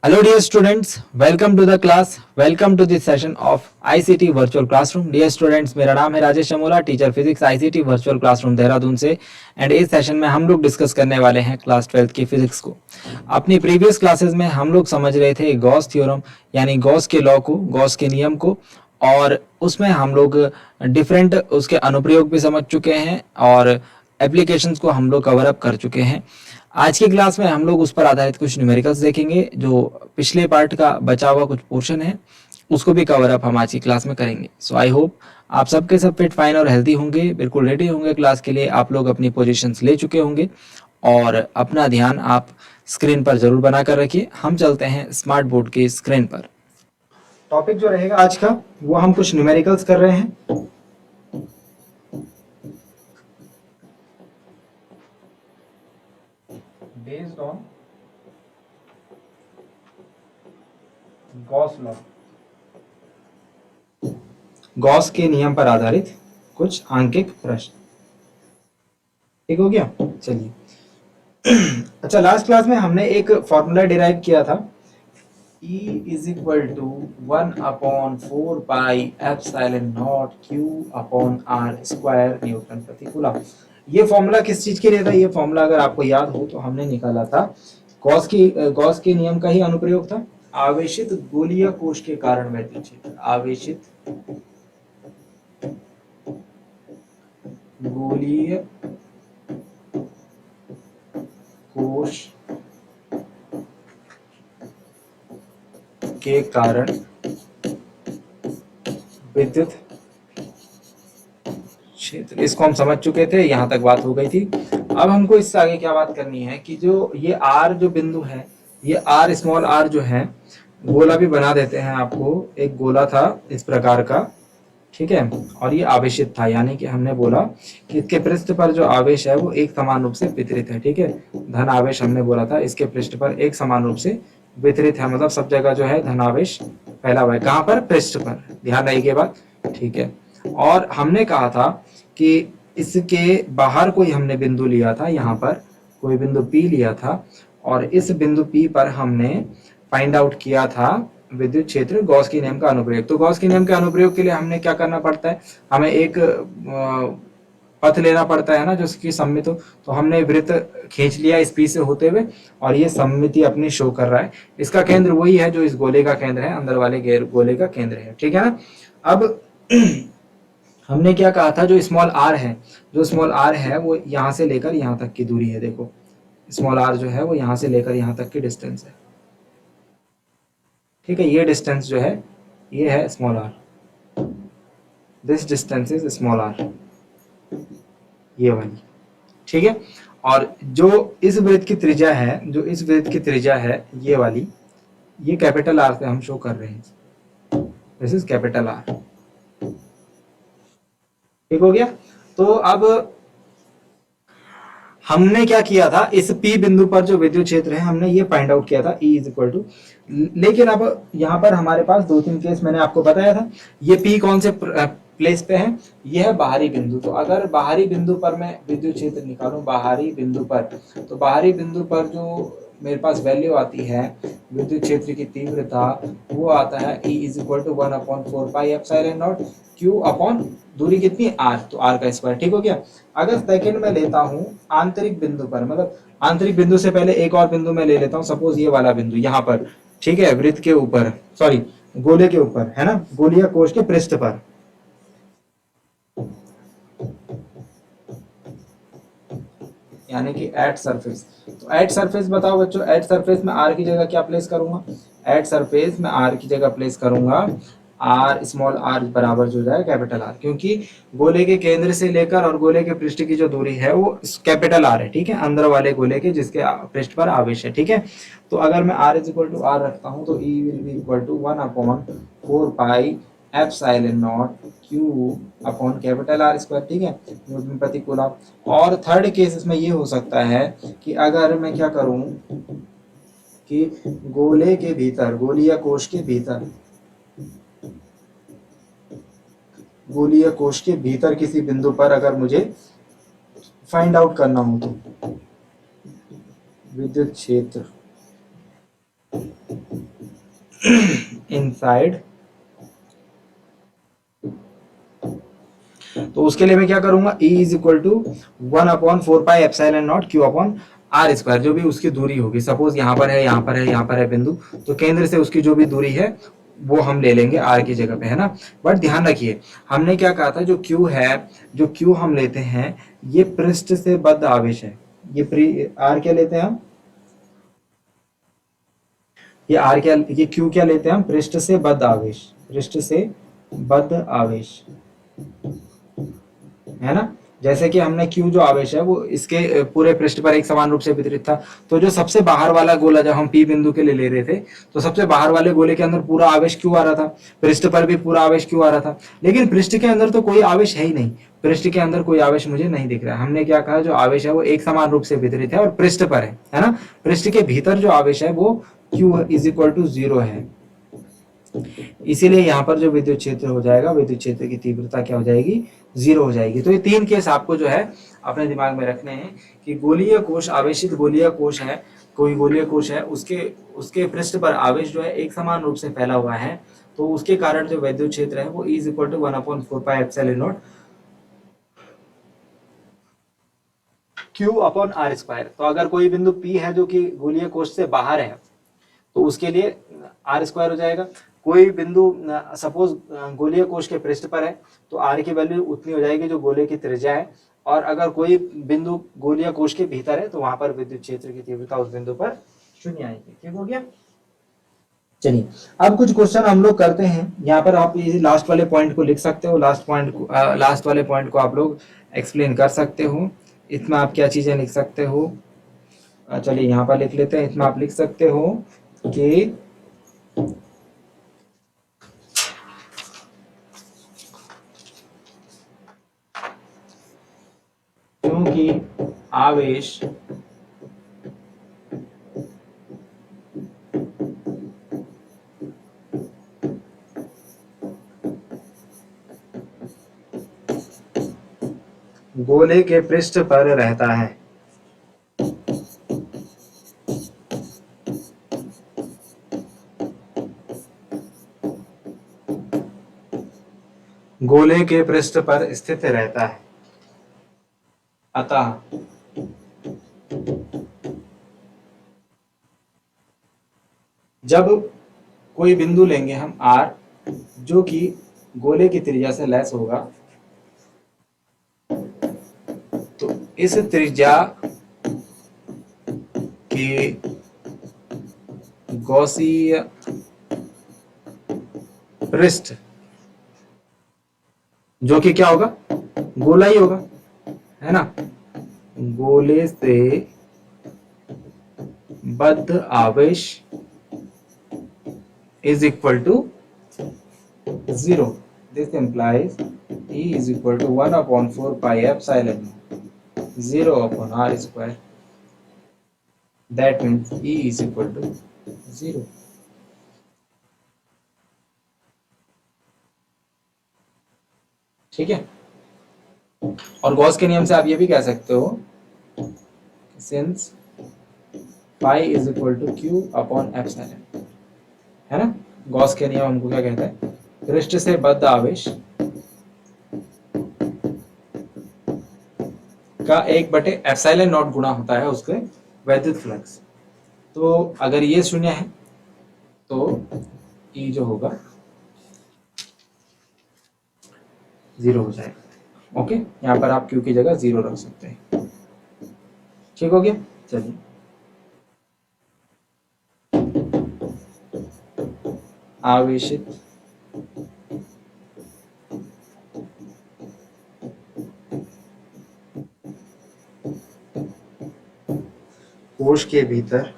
Hello dear students, welcome to the class, welcome to this session of ICT Virtual Classroom. Dear students, मेरा नाम है Rajesh Chamola, teacher physics ICT virtual classroom Dehradun से। And इस session में हम लोग डिस्कस करने वाले हैं क्लास 12th की फिजिक्स को। अपनी प्रीवियस क्लासेस में हम लोग समझ रहे थे गॉस थ्योरम यानी गॉस के लॉ को, गॉस के नियम को, और उसमें हम लोग डिफरेंट उसके अनुप्रयोग भी समझ चुके हैं और एप्लीकेशंस को हम लोग कवर अप कर चुके हैं। आज की क्लास में हम लोग उस पर आधारित कुछ न्यूमेरिकल्स देखेंगे। जो पिछले पार्ट का बचा हुआ कुछ पोर्शन है उसको भी कवर अप हम आज की क्लास में करेंगे। सो आई होप आप सबके सब फिट फाइन और हेल्दी होंगे, बिल्कुल रेडी होंगे क्लास के लिए। आप लोग अपनी पोजीशंस ले चुके होंगे और अपना ध्यान आप स्क्रीन पर जरूर बनाकर रखिए। हम चलते हैं स्मार्ट बोर्ड की स्क्रीन पर। टॉपिक जो रहेगा आज का वो हम कुछ न्यूमेरिकल्स कर रहे हैं। Based on Gauss law, Gauss के नियम पर आधारित कुछ आंकिक प्रश्न। ठीक हो गया, चलिए। अच्छा, लास्ट क्लास में हमने एक फॉर्मूला डिराइव किया था, E is equal to 1/4 pi epsilon naught Q upon R square newton प्रति कूलम। ये फॉर्मूला किस चीज के लिए था? ये फॉर्मूला अगर आपको याद हो तो हमने निकाला था गॉस के नियम का ही अनुप्रयोग था। आवेशित गोलीय कोश के कारण वैद्युत क्षेत्र, आवेशित गोलीय कोश के कारण विद्युत क्षेत्र, इसको हम समझ चुके थे, यहां तक बात हो गई थी। अब हमको इससे आगे क्या बात करनी है कि जो ये आर जो बिंदु है, ये आर स्मॉल आर जो है, गोला भी बना देते हैं आपको। एक गोला था इस प्रकार का, ठीक है, और ये आवेशित था, यानी कि हमने बोला कि इसके पृष्ठ पर जो आवेश है वो एक समान रूप से वितरित है। ठीक है, धन आवेश हमने बोला था, इसके पृष्ठ पर एक समान रूप से वितरित है, मतलब सब जगह जो है धनावेश फैला हुआ है। कहां पर? पृष्ठ पर। ध्यान रखिए बात, ठीक है। और हमने कहा था कि इसके बाहर कोई हमने बिंदु लिया था, यहाँ पर कोई बिंदु P लिया था, और इस बिंदु P पर हमने फाइंड आउट किया था विद्युत क्षेत्र गॉस के नियम का अनुप्रयोग। तो गॉस के नियम के अनुप्रयोग के लिए हमने क्या करना पड़ता है? हमें एक पथ लेना पड़ता है ना जो उसकी सममित हो। तो हमने वृत्त खींच लिया इस P से होते हुए, और ये सममिति अपनी शो कर रहा है। इसका केंद्र वही है जो इस गोले का केंद्र है, अंदर वाले गोले का केंद्र है। ठीक है ना। अब हमने क्या कहा था, जो स्मॉल आर है, जो स्मॉल आर है वो यहां से लेकर यहां तक की दूरी है। देखो स्मॉल आर जो है वो यहां से लेकर यहां तक की डिस्टेंस है। ठीक है, ये डिस्टेंस जो है ये है स्मॉल आर, दिस डिस्टेंस इज स्मॉल आर, ये वाली। ठीक है, और जो इस वृत्त की त्रिज्या है, जो इस वृत्त की त्रिज्या है ये वाली, ये कैपिटल आर से हम शो कर रहे हैं, दिस इज कैपिटल आर। ठीक हो गया। तो अब हमने क्या किया था, इस P बिंदु पर जो विद्युत क्षेत्र है हमने ये फाइंड आउट किया था, E इज इक्वल टू। लेकिन अब यहाँ पर हमारे पास दो तीन केस मैंने आपको बताया था। ये P कौन से प्लेस पे है? ये है बाहरी बिंदु। तो अगर बाहरी बिंदु पर मैं विद्युत क्षेत्र निकालूं, बाहरी बिंदु पर, तो बाहरी बिंदु पर जो मेरे पास वैल्यू आती है विद्युत क्षेत्र की तीव्रता, वो आता है E is equal to 1/4 pi epsilon naught Q upon दूरी कितनी? R, तो R का स्क्वायर। ठीक हो गया। अगर सेकंड में लेता हूं आंतरिक बिंदु पर, मतलब आंतरिक बिंदु से पहले एक और बिंदु में ले लेता हूं, सपोज ये वाला बिंदु यहाँ पर, ठीक है, वृत्त के ऊपर, सॉरी गोले के ऊपर, है ना, गोलीय कोश के पृष्ठ पर। यानी कि एट सरफेस। तो एट सरफेस बताओ बच्चों, एट सरफेस में आर की जगह क्या प्लेस करूंगा? एट सरफेस में आर की जगह प्लेस करूंगा आर स्मॉल आर बराबर जो जाए कैपिटल आर, क्योंकि गोले के केंद्र से लेकर और गोले के पृष्ठ की जो दूरी है वो कैपिटल आर है। ठीक है, अंदर वाले गोले के जिसके पृष्ठ पर आवेश है। ठीक है, तो अगर मैं R is equal to R रखता हूं तो E will be equal to 1/4 pi epsilon naught Q upon capital R square. ठीक है, न्यूटन प्रति कूलम। और थर्ड केस इसमें ये हो सकता है कि अगर मैं क्या करूं कि गोले के भीतर, गोलीय कोश के भीतर, गोलीय कोश के भीतर किसी बिंदु पर अगर मुझे फाइंड आउट करना हो तो विद्युत क्षेत्र इनसाइड, तो उसके लिए मैं क्या करूंगा, E is equal to 1/4πε0 Q upon R square, जो भी उसकी दूरी होगी, सपोज यहाँ पर है, यहाँ पर है, यहाँ पर है बिंदु, तो केंद्र से उसकी जो भी दूरी है वो हम ले लेंगे आर की जगह पे, है ना। बट ध्यान रखिए, हमने क्या कहा था, जो क्यू है, जो क्यू हम लेते हैं, ये पृष्ठ से बद्ध आवेश है। ये आर क्या लेते हैं हम, ये आर क्या, ये क्यू क्या लेते हैं हम, पृष्ठ से बद्ध आवेश, पृष्ठ से बद्ध आवेश, है ना। जैसे कि हमने क्यू जो आवेश है वो इसके पूरे पृष्ठ पर एक समान रूप से वितरित था, तो जो सबसे बाहर वाला गोला जब हम पी बिंदु के लिए ले रहे थे, तो सबसे बाहर वाले गोले के अंदर पूरा आवेश क्यू आ रहा था, पृष्ठ पर भी पूरा आवेश क्यू आ रहा था, लेकिन पृष्ठ के अंदर तो कोई आवेश है ही नहीं, पृष्ठ के अंदर कोई आवेश मुझे नहीं दिख रहा है। हमने क्या कहा, जो आवेश है वो एक समान रूप से वितरित है और पृष्ठ पर है ना। पृष्ठ के भीतर जो आवेश है वो क्यू इज इक्वल टू 0 है, इसीलिए यहाँ पर जो विद्युत क्षेत्र हो जाएगा, विद्युत क्षेत्र की तीव्रता क्या हो जाएगी, 0 हो जाएगी। तो ये 3 केस आपको जो है अपने दिमाग में रखने हैं कि गोलीय कोश, आवेशित गोलीय कोश है, कोई गोलीय कोश है, उसके उसके पृष्ठ पर आवेश जो है एक समान रूप से फैला हुआ है, तो उसके कारण जो विद्युत क्षेत्र है वो E is equal to 1/4πε0 Q upon R square. तो अगर कोई बिंदु P है जो कि गोलीय कोश से बाहर है, तो उसके लिए आर स्क्वायर हो जाएगा। कोई बिंदु सपोज गोलीय कोश के पृष्ठ पर है, तो आर की वैल्यू उतनी हो जाएगी जो गोले की त्रिज्या है, और अगर कोई बिंदु गोलीय कोश के भीतर है, तो वहां पर विद्युत क्षेत्र की तीव्रता उस बिंदु पर 0 आएगी। ठीक हो गया। चलिए अब कुछ क्वेश्चन हम लोग करते हैं। यहाँ पर आप ये लास्ट वाले पॉइंट को लिख सकते हो, लास्ट वाले पॉइंट को आप लोग एक्सप्लेन कर सकते हो। इसमें आप क्या चीजें लिख सकते हो, चलिए यहाँ पर लिख लेते हैं। इसमें आप लिख सकते हो कि क्योंकि आवेश गोले के पृष्ठ पर रहता है, गोले के पृष्ठ पर स्थित रहता है, अतः जब कोई बिंदु लेंगे हम R, जो कि गोले की त्रिज्या से लेस होगा, तो इस त्रिज्या के गॉसीय पृष्ठ, जो कि क्या होगा, गोला ही होगा, है ना, गोले से बद्ध आवेश is equal to 0. This implies E is equal to 1/4πε0 0/r square. That means E is equal to 0. ठीक है। और गॉस के नियम से आप ये भी कह सकते हो, since pi is equal to Q upon epsilon, है ना। गॉस के नियम हमको क्या कहता है, पृष्ठ से बद्ध आवेश का 1/ε0 गुणा होता है उसके वैद्युत फ्लक्स। तो अगर ये 0 है तो E जो होगा 0 हो जाएगा। ओके, यहाँ पर आप Q की जगह 0 रख सकते हैं। ठीक हो गया। चलिए आवेशित कोश के भीतर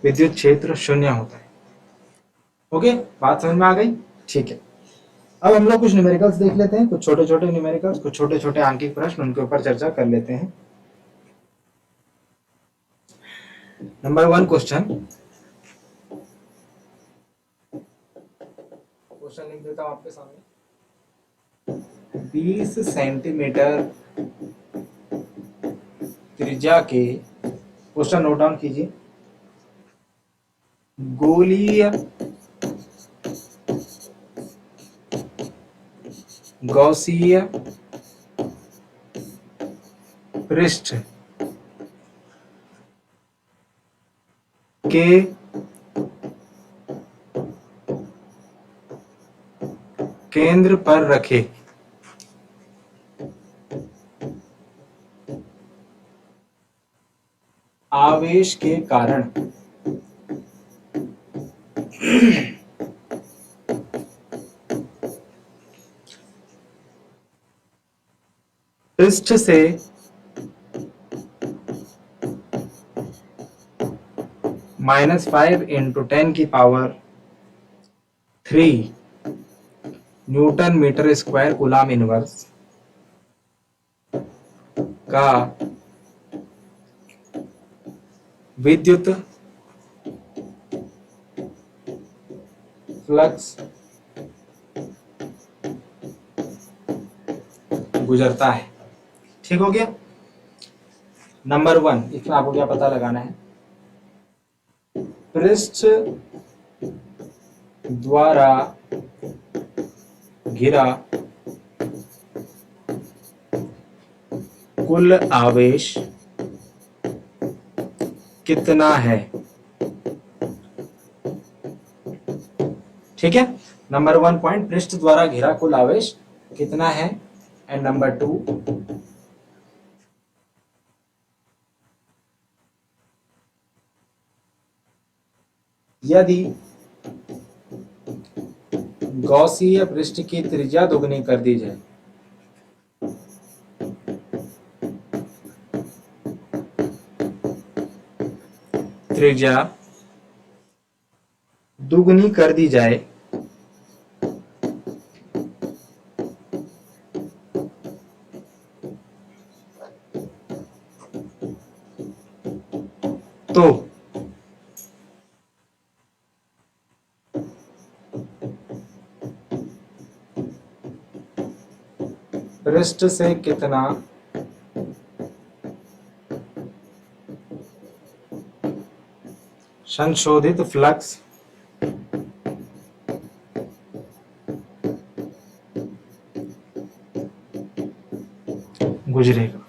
विद्युत क्षेत्र 0 होता है। ओके, बात समझ में आ गई। ठीक है, अब हम लोग कुछ न्यूमेरिकल्स देख लेते हैं, कुछ छोटे छोटे न्यूमेरिकल्स, कुछ छोटे छोटे आंकिक प्रश्न, उनके ऊपर चर्चा कर लेते हैं। नंबर 1 क्वेश्चन क्वेश्चन लिख देता हूं आपके सामने। 20 सेंटीमीटर त्रिज्या के, क्वेश्चन नोट डाउन कीजिए, गोलीय गौसीय पृष्ठ के केंद्र पर रखे आवेश के कारण पृष्ठ से -5 × 10⁻³ newton metre square coulomb inverse का विद्युत फ्लक्स गुजरता है। ठीक हो गया। नंबर 1, इसमें आपको क्या पता लगाना है, पृष्ठ द्वारा घिरा कुल आवेश कितना है। ठीक है। नंबर 1 पॉइंट, पृष्ठ द्वारा घिरा कुल आवेश कितना है। एंड नंबर 2, यदि गौसीय पृष्ठ की त्रिज्या दोगुनी कर दी जाए, त्रिज्या दुगनी कर दी जाए तो पृष्ठ से कितना संशोधित फ्लक्स गुजरेगा।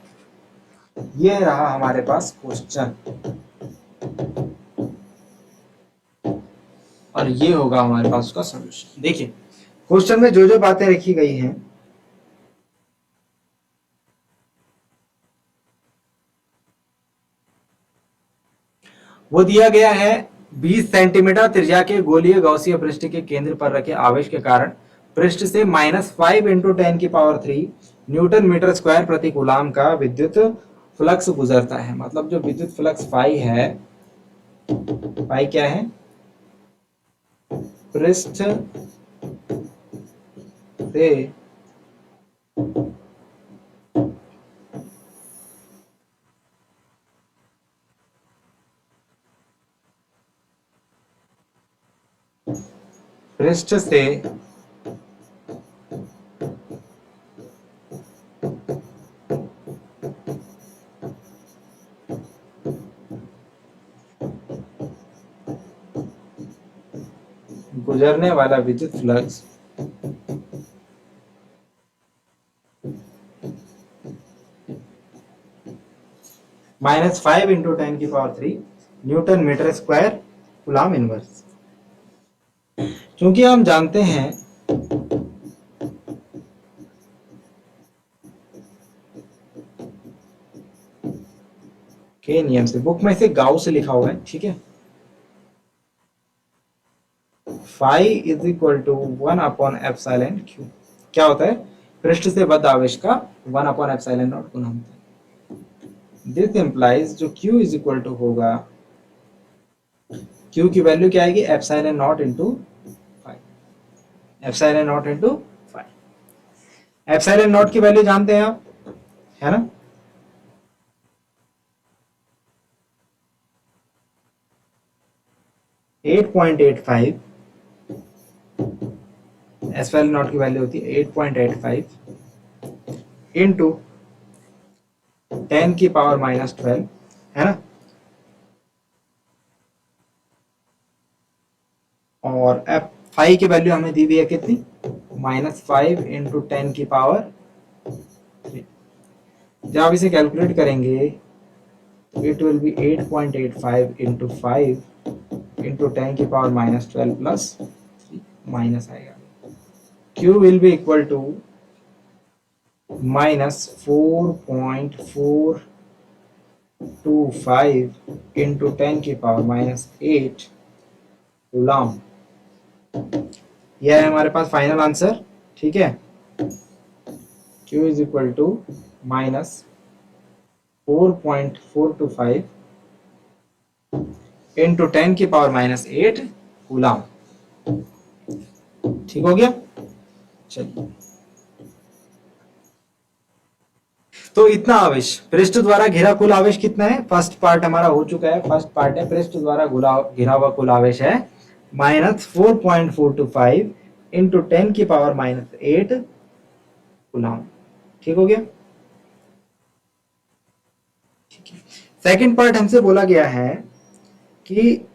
ये रहा हमारे पास क्वेश्चन, और ये होगा हमारे पास उसका सॉल्यूशन। देखिए क्वेश्चन में जो जो बातें रखी गई हैं, वो दिया गया है 20 सेंटीमीटर त्रिज्या के गोलीय गौसीय पृष्ठ के केंद्र पर रखे आवेश के कारण पृष्ठ से -5 × 10⁻³ न्यूटन मीटर स्क्वायर प्रति कूलाम का विद्युत फ्लक्स गुजरता है। मतलब जो विद्युत फ्लक्स फाई है, फाई क्या है, पृष्ठ से पृष्ठ से गुजरने वाला विद्युत flux -5 × 10⁻³ newton metre square coulomb inverse. क्योंकि हम जानते हैं के नियम से, बुक में इसे गाउस से लिखा हुआ है, ठीक है, फाई इज इक्वल टू 1/ε⁴ क्या होता है, पृष्ठ से बद्ध आवेश का 1/ε0 गुना होता है। दिस इंप्लाइज जो Q इज इक्वल टू होगा, Q की वैल्यू क्या आएगी, ε0 इंटू 5, ε0 इंटू 5। ε0 की वैल्यू जानते हैं आप, है ना, .85 एस वैल्यू नॉट की वैल्यू होती है 8.85 इंटू 10⁻⁻12, है ना। और एफ फाइव की वैल्यू हमें दी हुई है कितनी, -5 इंटू 10⁻3। जब आप इसे कैलकुलेट करेंगे तो it will be 8.85 into 5 into 10⁻12 plus 3, minus आएगा। Q will be equal to -4.425 into 10⁻⁸ coulomb. यह है हमारे पास फाइनल आंसर, ठीक है। Q is equal to -4.425 into 10⁻⁸ coulomb. ठीक हो गया। चलिए, तो इतना आवेश पृष्ठ द्वारा घिरा कुल आवेश कितना है, फर्स्ट पार्ट हमारा हो चुका है। फर्स्ट पार्ट है पृष्ठ द्वारा घिरा हुआ कुल आवेश है -4.425 इंटू 10⁻⁸ कूलम। ठीक हो गया। सेकंड पार्ट हमसे बोला गया है कि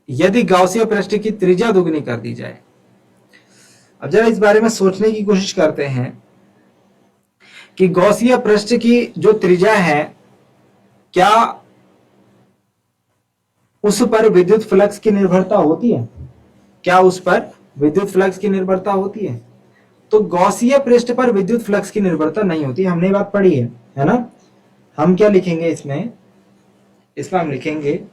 यदि गाउसिया पृष्ठ की त्रिज्या दुगनी कर दी जाए। अब जरा इस बारे में सोचने की कोशिश करते हैं कि गौसीय पृष्ठ की जो त्रिज्या है, क्या उस पर विद्युत फ्लक्स की निर्भरता होती है, क्या उस पर विद्युत फ्लक्स की निर्भरता होती है। तो गौसीय पृष्ठ पर विद्युत फ्लक्स की निर्भरता नहीं होती, हमने बात पढ़ी है ना। हम क्या लिखेंगे इसमें, इसमें हम लिखेंगे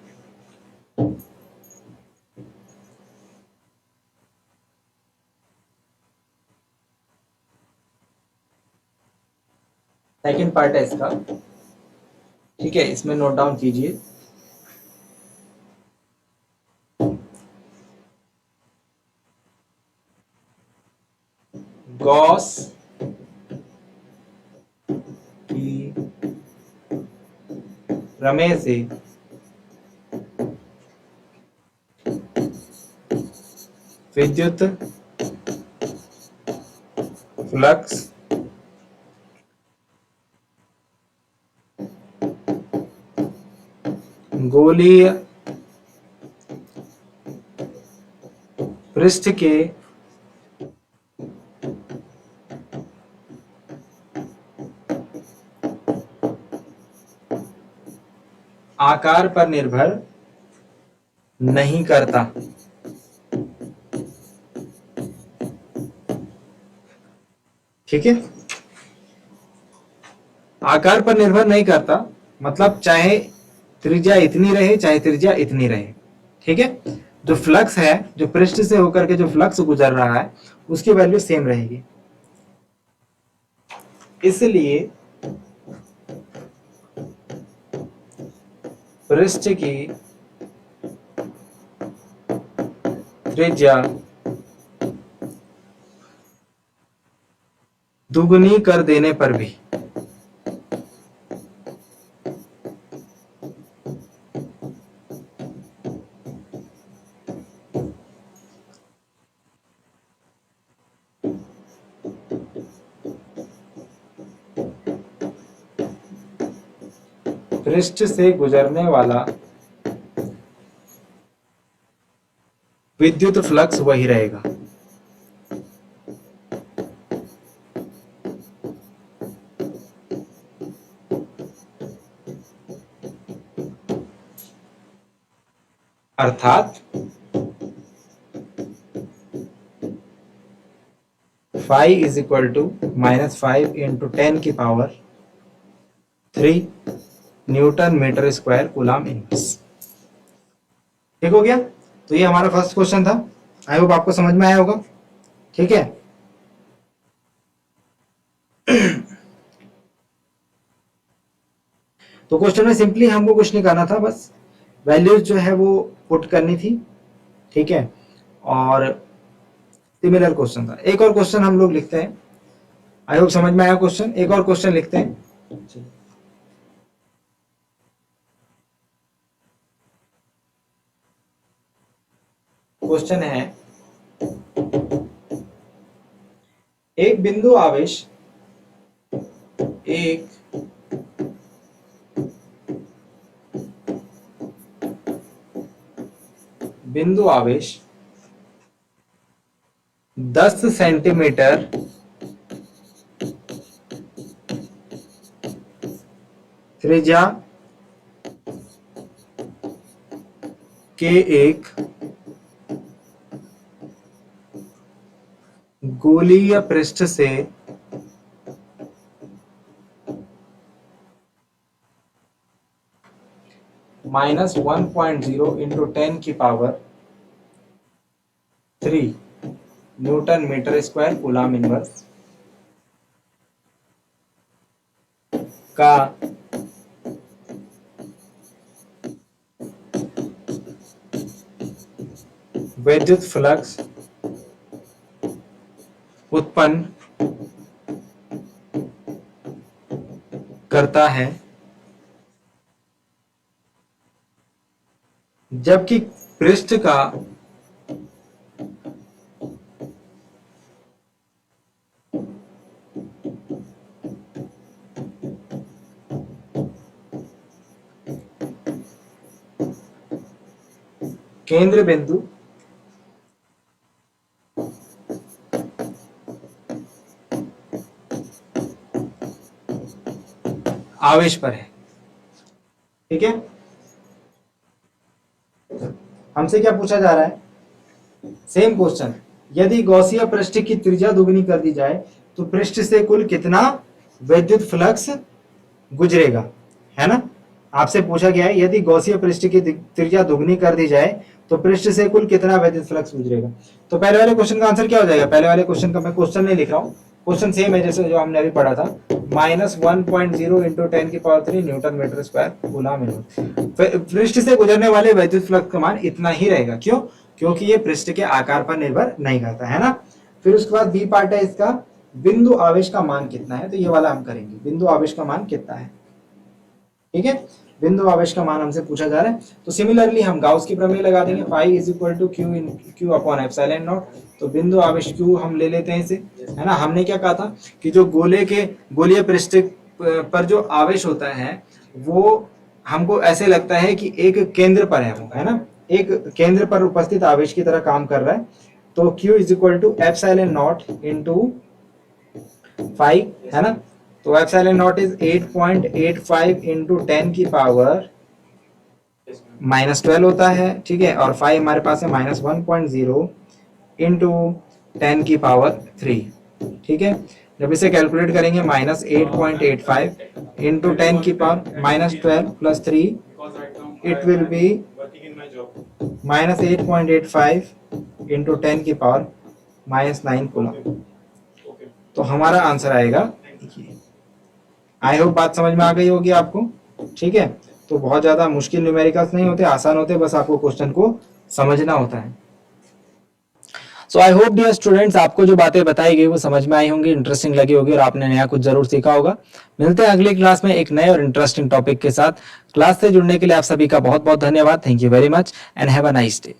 सेकंड पार्ट है इसका, ठीक है। इसमें नोट डाउन कीजिए, गॉस की प्रमेय से विद्युत फ्लक्स गोलीय पृष्ठ के आकार पर निर्भर नहीं करता। ठीक है, आकार पर निर्भर नहीं करता, मतलब चाहे त्रिज्या इतनी रहे चाहे त्रिज्या इतनी रहे। ठीक है, जो फ्लक्स है, जो पृष्ठ से होकर के जो फ्लक्स गुजर रहा है, उसकी वैल्यू सेम रहेगी। इसलिए पृष्ठ की त्रिज्या दुगनी कर देने पर भी पृष्ठ से गुजरने वाला विद्युत फ्लक्स वही रहेगा। अर्थात phi is equal to -5 into 10⁻³ newton metre square coulomb inverse. ठीक हो गया। तो ये हमारा फर्स्ट क्वेश्चन था, आई होप आपको समझ में आया होगा। ठीक है, तो क्वेश्चन में सिंपली हमको कुछ नहीं करना था, बस वैल्यूज जो है वो पुट करनी थी। ठीक है, और सिमिलर क्वेश्चन था। एक और क्वेश्चन हम लोग लिखते हैं, आई होप समझ में आया क्वेश्चन। एक और क्वेश्चन लिखते हैं। क्वेश्चन है एक बिंदु आवेश, एक बिंदु आवेश 10 सेंटीमीटर त्रिज्या के एक गोलीय पृष्ठ से -1.0 इंटू 10 की power 3 newton metre square coulomb inverse का विद्युत फ्लक्स उत्पन्न करता है, जबकि पृष्ठ का केंद्र बिंदु आवेश पर है। ठीक है, हमसे क्या पूछा जा रहा है? सेम क्वेश्चन, यदि गॉसिया पृष्ठ की त्रिज्या दुगनी कर दी जाए तो पृष्ठ से कुल कितना विद्युत फ्लक्स गुजरेगा, है ना। आपसे पूछा गया है यदि गॉसिया पृष्ठ की त्रिज्या दुगनी कर दी जाए तो पृष्ठ से कुल कितना विद्युत फ्लक्स गुजरेगा। तो पहले वाले क्वेश्चन का आंसर क्या हो जाएगा? पहले वाले क्वेश्चन का मैं क्वेश्चन नहीं लिख रहा हूँ, क्वेश्चन सेम है जैसे जो हमने अभी पढ़ा था, -1.0 इंटू 10 की power 3 newton metre square coulomb inverse. पृष्ठ से गुजरने वाले विद्युत फ्लक्स का मान इतना ही रहेगा। क्यों? क्योंकि ये पृष्ठ के आकार पर निर्भर नहीं करता है ना। फिर उसके बाद बी पार्ट है इसका, बिंदु आवेश का मान कितना है, तो ये वाला हम करेंगे, बिंदु आवेश का मान कितना है। ठीक है, बिंदु आवेश का मान हमसे पूछा जा रहा है। तो सिमिलरली हम गाउस की प्रमेय लगा देंगे, phi is equal to Q upon epsilon naught. तो बिंदु आवेश क्यू हम ले लेते हैं इसे, है ना। हमने क्या कहा था कि जो गोलीय पृष्ठ पर जो आवेश होता है वो हमको ऐसे लगता है कि एक केंद्र पर है वो, है ना, एक केंद्र पर उपस्थित आवेश की तरह काम कर रहा है। तो Q is equal to epsilon naught into phi, है ना। तो एप्सिलॉन नॉट इज 8.85 इंटू 10 की पावर -12 होता है। ठीक है, और फाई हमारे पास है -1.0 इंटू 10 की पावर 3। ठीक है, जब इसे कैलकुलेट करेंगे -8.85 इंटू 10 की power -12 plus 3, it will be -8.85 into 10 की पावर -9 कूलम। तो हमारा आंसर आएगा। आई होप बात समझ में आ गई होगी आपको। ठीक है, तो बहुत ज्यादा मुश्किल न्यूमेरिकल्स नहीं होते, आसान होते, बस आपको क्वेश्चन को समझना होता है। सो आई होप डियर स्टूडेंट्स आपको जो बातें बताई गई वो समझ में आई होंगी, इंटरेस्टिंग लगी होगी और आपने नया कुछ जरूर सीखा होगा। मिलते हैं अगली क्लास में एक नए और इंटरेस्टिंग टॉपिक के साथ। क्लास से जुड़ने के लिए आप सभी का बहुत बहुत धन्यवाद। Thank you very much and have a nice day.